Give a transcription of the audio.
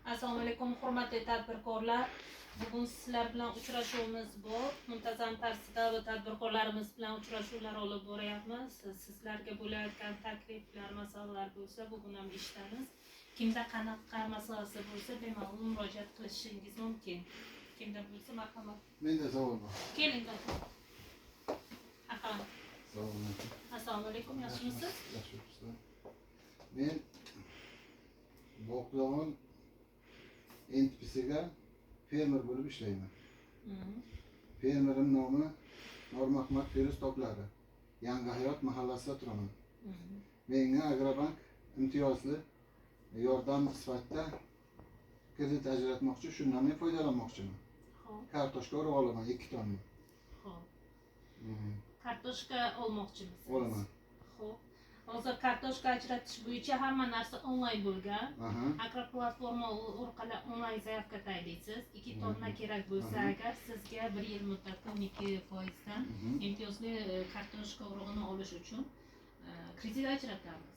Assalomu alaykum hurmatli tadbirkorlar. Bugun sizlar bilan uchrashuvimiz bor. Muntazam tarzda tadbirkorlarimiz bilan uchrashuvlar olib boryapmiz. Sizlarga bo'layotgan takliflar, masalalar bo'lsa, bugun ham eshitamiz. Kimda qanaqa masalasi bo'lsa, bemalol murojaat qilishingiz mumkin. Kimda bo'lsa, marhamat. Menda savol bor. Keling, aka. Assalomu alaykum. Assalomu alaykum, yaxshimisiz? Yaxshimisiz. Men Bog'don NPSga fermer bo'lib ishlayman. Fermerim nomi Nurmahmad Feruz Toplari. Yangi hayot mahallasida turaman. Menga Agrobank imtiyozli yordam sifatida kredit ajratmoqchi, shundan men foydalanmoqchiman. Kartoshka urib olaman 2 tonna. Xo'p. Kartoshka olmoqchimisiz? Olaman. Xo'p. Hozir kartoshka ajratish bo'yicha hamma narsa onlayn bo'lgan. Agroplatforma orqali onlayn zaявка tayinlaysiz. 2 tonna kerak bo'lsa agar sizga 1 yil muddatda 12% dan imtiyozli kartoshka urug'ini olish uchun kredit ajratamiz.